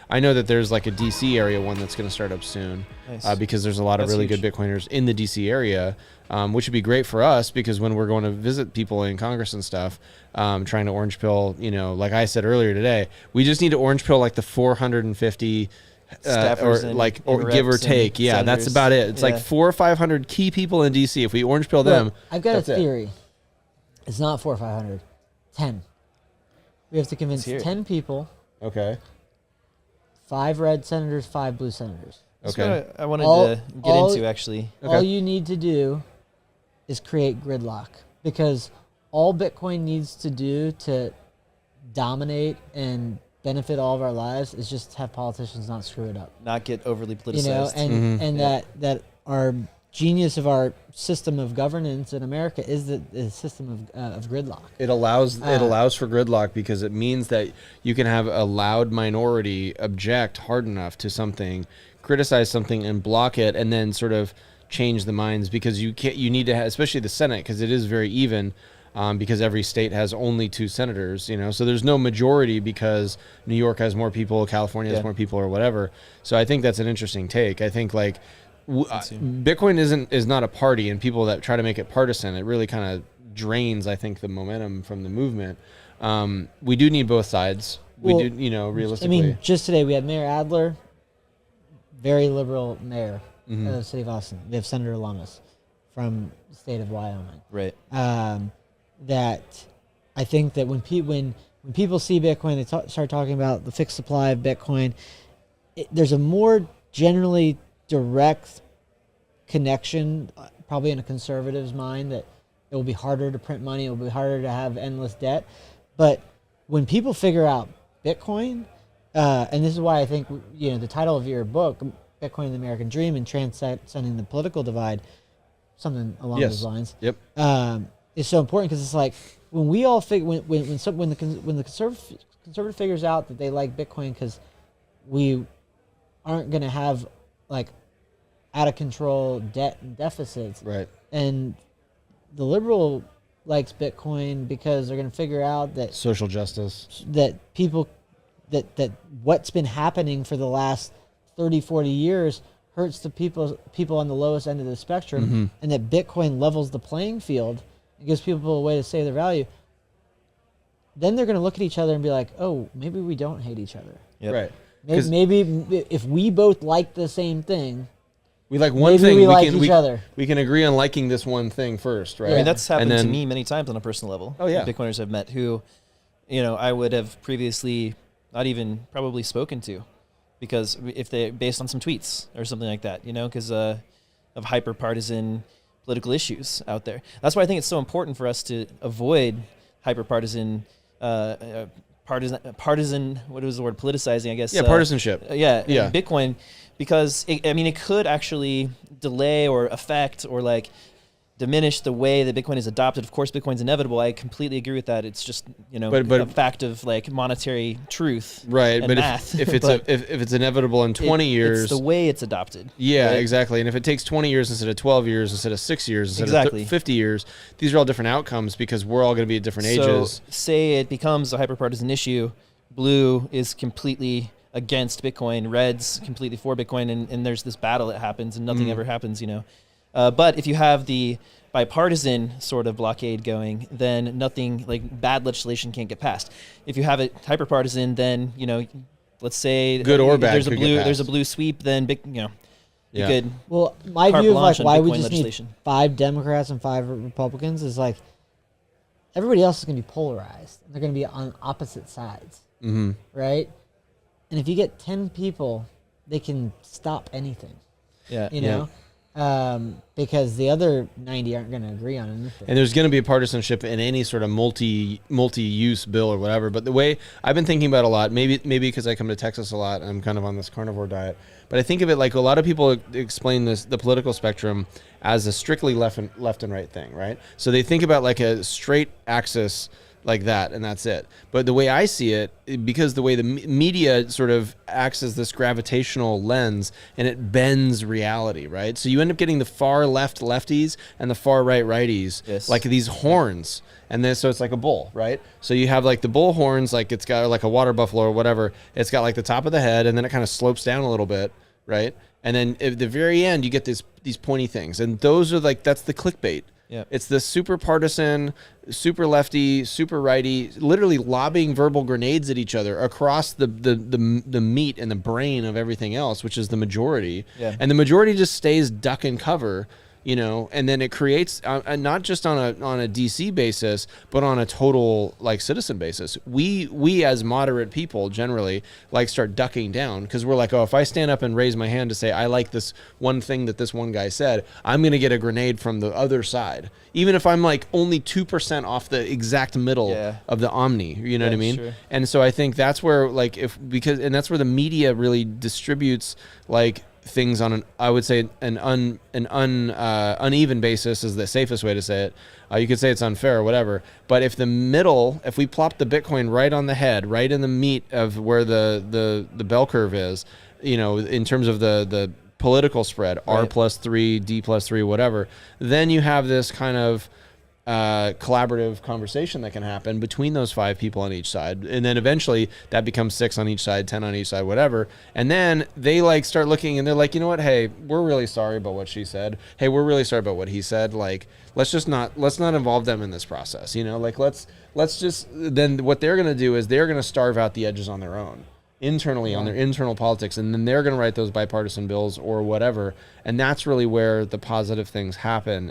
I know that there's like a DC area one that's going to start up soon. Nice. Because there's a lot of really good Bitcoiners in the DC area, which would be great for us because when we're going to visit people in Congress and stuff, trying to orange pill, like I said earlier today, we just need to orange pill like the 450 or give or take. Yeah, senators. That's about it. It's like 400 or 500 key people in DC. If we orange pill them, I've got a theory. It's not 400 or 500. 10. We have to convince 10 people. Okay. 5 red senators, 5 blue senators. Okay. That's what I wanted to get into, actually. Okay. All you need to do is create gridlock. Because all Bitcoin needs to do to dominate and benefit all of our lives is just have politicians not screw it up. Not get overly politicized. And that our genius of our system of governance in America is the system of gridlock. It allows for gridlock because it means that you can have a loud minority object hard enough to something, criticize something, and block it, and then sort of change the minds because you need to have, especially the Senate, because it is very even. Because every state has only 2 senators, so there's no majority because New York has more people, California has more people, or whatever. So I think that's an interesting take. I think Bitcoin is not a party, and people that try to make it partisan, it really kind of drains, I think, the momentum from the movement. We do need both sides. We do, realistically. I mean, just today we had Mayor Adler, very liberal mayor of the city of Austin. We have Senator Lummis from the state of Wyoming. Right. That I think that when people see Bitcoin, they start talking about the fixed supply of Bitcoin. There's a more generally direct connection, probably in a conservative's mind, that it will be harder to print money, it will be harder to have endless debt. But when people figure out Bitcoin, and this is why I think the title of your book, Bitcoin: The American Dream and Transcending the Political Divide, something along those lines. Yep. Is so important because it's like when we all when the conservative figures out that they like Bitcoin because we aren't going to have like out of control debt and deficits, right? And the liberal likes Bitcoin because they're going to figure out that social justice, that people that what's been happening for the last 30, 40 years hurts the people on the lowest end of the spectrum, and that Bitcoin levels the playing field. It gives people a way to save their value. Then they're going to look at each other and be like, oh, maybe we don't hate each other. Yep. Right. Maybe if we both like the same thing, we like one thing, each other. We can agree on liking this one thing first, right? I mean, that's happened to me many times on a personal level. Oh, yeah. Bitcoiners I've met who, I would have previously not even probably spoken to because if they, based on some tweets or something like that, because of hyper-partisan political issues out there. That's why I think it's so important for us to avoid hyper-partisan, partisan. What was the word? Politicizing, I guess. Yeah, partisanship. Yeah. Bitcoin, because it could actually delay or affect or diminish the way that Bitcoin is adopted. Of course, Bitcoin's inevitable. I completely agree with that. It's just a fact of monetary truth, right? And but math. if it's inevitable in 20 years, it's the way it's adopted. Yeah, right? Exactly. And if it takes 20 years instead of 12 years, instead of 6 years, instead of 50 years, these are all different outcomes because we're all going to be at different ages. So say it becomes a hyper-partisan issue. Blue is completely against Bitcoin. Red's completely for Bitcoin, and there's this battle that happens, and nothing ever happens. But if you have the bipartisan sort of blockade going, then nothing bad legislation can't get passed. If you have it hyper-partisan, then let's say good or bad there's a blue sweep, then you could. Well, my view of why we just need 5 Democrats and 5 Republicans is everybody else is going to be polarized. They're going to be on opposite sides, right? And if you get 10 people, they can stop anything. Yeah, because the other 90 aren't going to agree on anything. And there's going to be a partisanship in any sort of multi-use bill or whatever. But the way I've been thinking about it a lot, maybe because I come to Texas a lot, I'm kind of on this carnivore diet. But I think of it like a lot of people explain the political spectrum as a strictly left and right thing, right? So they think about like a straight axis, like that, and that's it. But the way I see it, because the way the media sort of acts as this gravitational lens, and it bends reality, right? So you end up getting the far left lefties and the far right righties, Yes. like these horns. And then, so it's like a bull, right? So you have like the bull horns, like it's got like a water buffalo or whatever. It's got like the top of the head, and then it kind of slopes down a little bit, right? And then at the very end, you get these pointy things. And those are like, that's the clickbait. Yeah. It's the super partisan, super lefty, super righty, literally lobbing verbal grenades at each other across the meat and the brain of everything else, which is the majority. Yeah. And the majority just stays duck and cover, you know, and then it creates not just on a DC basis, but on a total like citizen basis. We as moderate people generally like start ducking down because we're like, oh, if I stand up and raise my hand to say I like this one thing that this one guy said, I'm gonna get a grenade from the other side, even if I'm like only 2% off the exact middle of the omni. You know what I mean? Sure. And so I think that's where like and that's where the media really distributes like things on I would say an uneven basis is the safest way to say it. You could say it's unfair or whatever, but if we plop the Bitcoin right on the head, right in the meat of where the bell curve is, you know, in terms of the political spread, right. R+3, D+3, whatever, then you have this kind of collaborative conversation that can happen between those 5 people on each side, and then eventually that becomes 6 on each side, 10 on each side, whatever, and then they like start looking and they're like, you know what, hey, we're really sorry about what she said, hey, we're really sorry about what he said, like let's not involve them in this process, you know, like let's just, then what they're going to do is they're going to starve out the edges on their own internally on their internal politics, and then they're going to write those bipartisan bills or whatever, and that's really where the positive things happen.